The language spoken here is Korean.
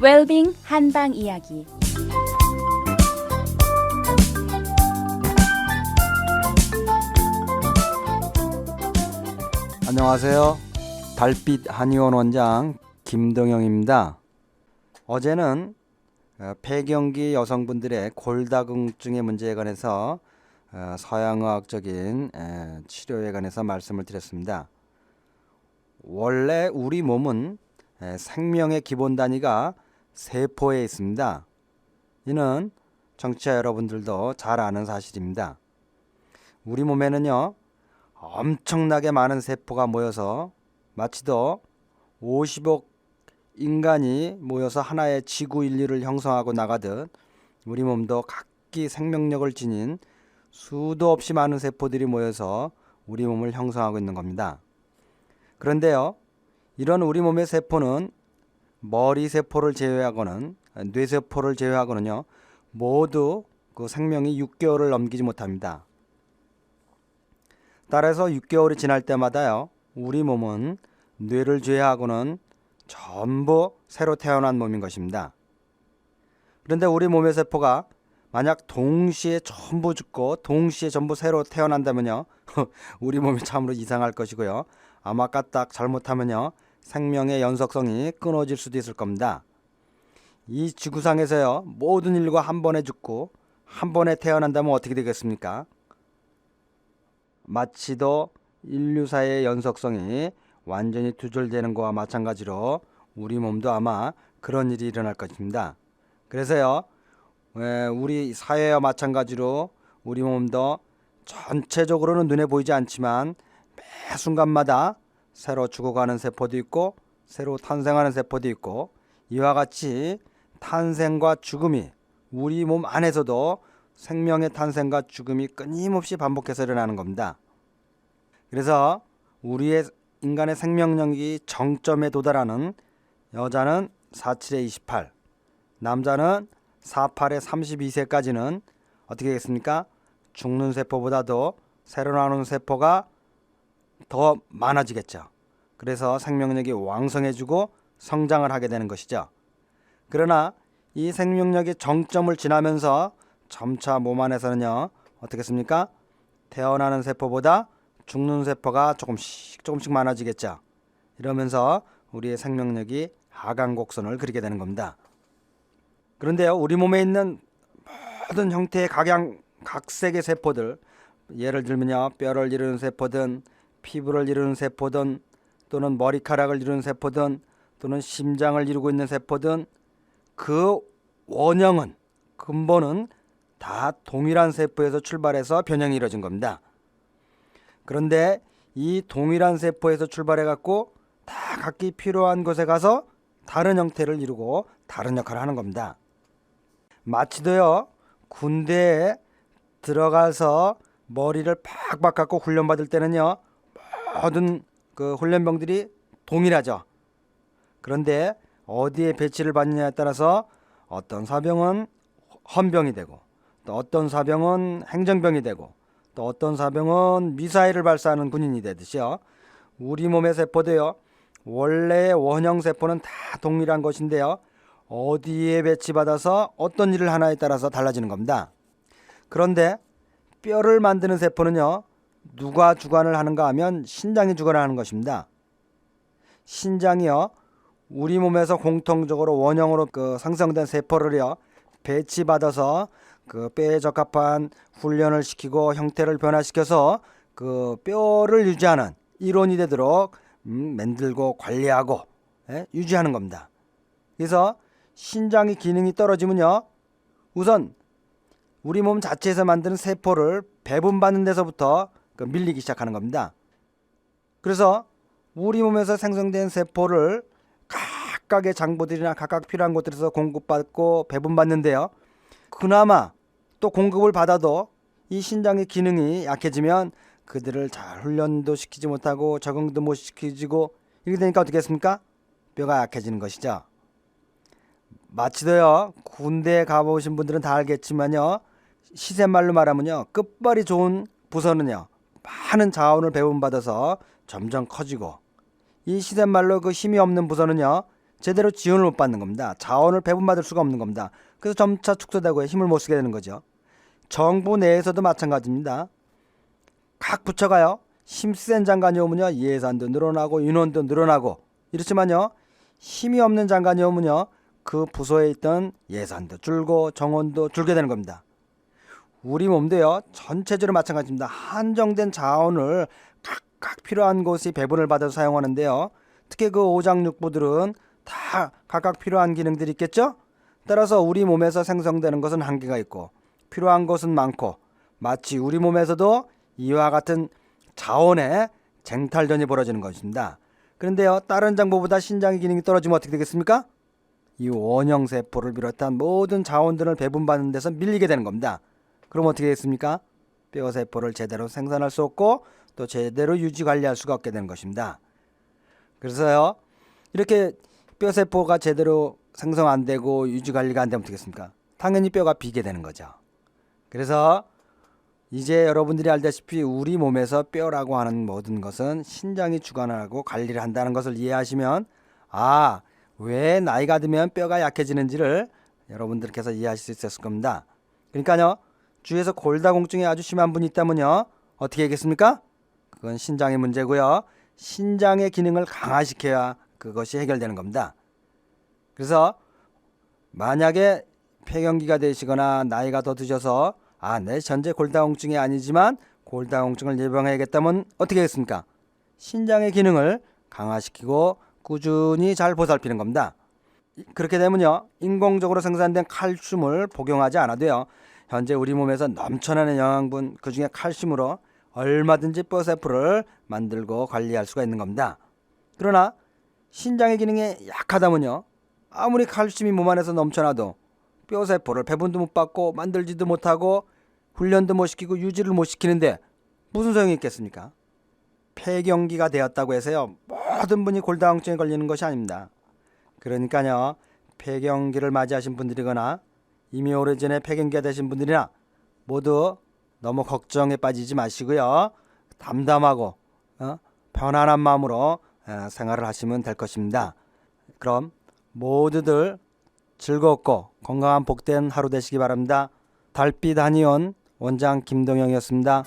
웰빙 한방 이야기. 안녕하세요. 달빛 한의원 원장 김동영입니다. 어제는 폐경기 여성분들의 골다공증의 문제에 관해서 서양의학적인 치료에 관해서 말씀을 드렸습니다. 원래 우리 몸은 생명의 기본 단위가 세포에 있습니다. 이는 청취자 여러분들도 잘 아는 사실입니다. 우리 몸에는요, 엄청나게 많은 세포가 모여서 마치도 50억 인간이 모여서 하나의 지구 인류를 형성하고 나가듯 우리 몸도 각기 생명력을 지닌 수도 없이 많은 세포들이 모여서 우리 몸을 형성하고 있는 겁니다. 그런데요, 이런 우리 몸의 세포는 머리 세포를 제외하고는 뇌세포를 제외하고는요, 모두 그 생명이 6개월을 넘기지 못합니다. 따라서 6개월이 지날 때마다요, 우리 몸은 뇌를 제외하고는 전부 새로 태어난 몸인 것입니다. 그런데 우리 몸의 세포가 만약 동시에 전부 죽고 동시에 전부 새로 태어난다면요, 우리 몸이 참으로 이상할 것이고요, 아마 까딱 잘못하면요, 생명의 연속성이 끊어질 수도 있을 겁니다. 이 지구상에서요, 모든 인류가 한 번에 죽고 한 번에 태어난다면 어떻게 되겠습니까? 마치도 인류사의 연속성이 완전히 두절되는 것과 마찬가지로 우리 몸도 아마 그런 일이 일어날 것입니다. 그래서요, 우리 사회와 마찬가지로 우리 몸도 전체적으로는 눈에 보이지 않지만 매 순간마다 새로 죽어가는 세포도 있고 새로 탄생하는 세포도 있고, 이와 같이 탄생과 죽음이 우리 몸 안에서도 생명의 탄생과 죽음이 끊임없이 반복해서 일어나는 겁니다. 그래서 우리의 인간의 생명력이 정점에 도달하는 여자는 47에 28, 남자는 48에 32세까지는 어떻게 되겠습니까? 죽는 세포보다도 새로 나오는 세포가 더 많아지겠죠. 그래서 생명력이 왕성해지고 성장을 하게 되는 것이죠. 그러나 이 생명력이 정점을 지나면서 점차 몸 안에서는요, 어떻겠습니까? 태어나는 세포보다 죽는 세포가 조금씩 많아지겠죠. 이러면서 우리의 생명력이 하강 곡선을 그리게 되는 겁니다. 그런데요, 우리 몸에 있는 모든 형태의 각색의 세포들, 예를 들면요, 뼈를 이루는 세포든 피부를 이루는 세포든 또는 머리카락을 이루는 세포든 또는 심장을 이루고 있는 세포든 그 원형은, 근본은 다 동일한 세포에서 출발해서 변형이 이루어진 겁니다. 그런데 이 동일한 세포에서 출발해 갖고 다 각기 필요한 곳에 가서 다른 형태를 이루고 다른 역할을 하는 겁니다. 마치도요, 군대에 들어가서 머리를 팍팍 깎고 훈련받을 때는요, 모든 그 훈련병들이 동일하죠. 그런데 어디에 배치를 받느냐에 따라서 어떤 사병은 헌병이 되고 또 어떤 사병은 행정병이 되고 또 어떤 사병은 미사일을 발사하는 군인이 되듯이요, 우리 몸의 세포도요, 원래의 원형 세포는 다 동일한 것인데요, 어디에 배치받아서 어떤 일을 하나에 따라서 달라지는 겁니다. 그런데 뼈를 만드는 세포는요, 누가 주관을 하는가 하면 신장이 주관을 하는 것입니다. 신장이요, 우리 몸에서 공통적으로 원형으로 상성된 세포를요, 배치받아서 그 뼈에 적합한 훈련을 시키고 형태를 변화시켜서 그 뼈를 유지하는 일원이 되도록 만들고 관리하고 유지하는 겁니다. 그래서 신장의 기능이 떨어지면요, 우선 우리 몸 자체에서 만드는 세포를 배분받는 데서부터 밀리기 시작하는 겁니다. 그래서 우리 몸에서 생성된 세포를 각각의 장부들이나 각각 필요한 곳들에서 공급받고 배분받는데요, 그나마 또 공급을 받아도 이 신장의 기능이 약해지면 그들을 잘 훈련도 시키지 못하고 적응도 못 시키고, 이렇게 되니까 어떻게 했습니까? 뼈가 약해지는 것이죠. 마치도요, 군대에 가보신 분들은 다 알겠지만요, 시샘말로 말하면요, 끝발이 좋은 부서는요, 많은 자원을 배분받아서 점점 커지고, 이 시샘말로 그 힘이 없는 부서는요, 제대로 지원을 못 받는 겁니다. 자원을 배분받을 수가 없는 겁니다. 그래서 점차 축소되고 힘을 못 쓰게 되는 거죠. 정부 내에서도 마찬가지입니다. 각 부처가요, 힘센 장관이 오면요 예산도 늘어나고 인원도 늘어나고 이렇지만요 힘이 없는 장관이 오면요 그 부서에 있던 예산도 줄고 정원도 줄게 되는 겁니다. 우리 몸도요 전체적으로 마찬가지입니다. 한정된 자원을 각각 필요한 곳이 배분을 받아서 사용하는데요, 특히 그 오장육부들은 다 각각 필요한 기능들이 있겠죠. 따라서 우리 몸에서 생성되는 것은 한계가 있고 필요한 것은 많고, 마치 우리 몸에서도 이와 같은 자원의 쟁탈전이 벌어지는 것입니다. 그런데요 다른 장부보다 신장의 기능이 떨어지면 어떻게 되겠습니까? 이 원형세포를 비롯한 모든 자원들을 배분받는 데서 밀리게 되는 겁니다. 그럼 어떻게 되겠습니까? 뼈세포를 제대로 생산할 수 없고 또 제대로 유지 관리할 수가 없게 되는 것입니다. 그래서요 이렇게 뼈세포가 제대로 생성 안 되고 유지 관리가 안 되면 어떻게 되겠습니까? 당연히 뼈가 비게 되는 거죠. 그래서 이제 여러분들이 알다시피 우리 몸에서 뼈라고 하는 모든 것은 신장이 주관하고 관리를 한다는 것을 이해하시면, 왜 나이가 들면 뼈가 약해지는지를 여러분들께서 이해하실 수 있을 겁니다. 그러니까요 주위에서 골다공증이 아주 심한 분이 있다면요 어떻게 하겠습니까? 그건 신장의 문제고요, 신장의 기능을 강화시켜야 그것이 해결되는 겁니다. 그래서 만약에 폐경기가 되시거나 나이가 더 드셔서 내 현재 골다공증이 아니지만 골다공증을 예방해야겠다면 어떻게 하겠습니까? 신장의 기능을 강화시키고 꾸준히 잘 보살피는 겁니다. 그렇게 되면요 인공적으로 생산된 칼슘을 복용하지 않아도요 현재 우리 몸에서 넘쳐나는 영양분, 그중에 칼슘으로 얼마든지 뼈세포를 만들고 관리할 수가 있는 겁니다. 그러나 신장의 기능이 약하다면요 아무리 칼슘이 몸 안에서 넘쳐나도 뼈세포를 배분도 못 받고 만들지도 못하고 훈련도 못 시키고 유지를 못 시키는데 무슨 소용이 있겠습니까? 폐경기가 되었다고 해서요 모든 분이 골다공증에 걸리는 것이 아닙니다. 그러니까요 폐경기를 맞이하신 분들이거나 이미 오래전에 폐경기가 되신 분들이나 모두 너무 걱정에 빠지지 마시고요 담담하고 편안한 마음으로 생활을 하시면 될 것입니다. 그럼 모두들 즐겁고 건강한 복된 하루 되시기 바랍니다. 달빛 한의원 원장 김동영이었습니다.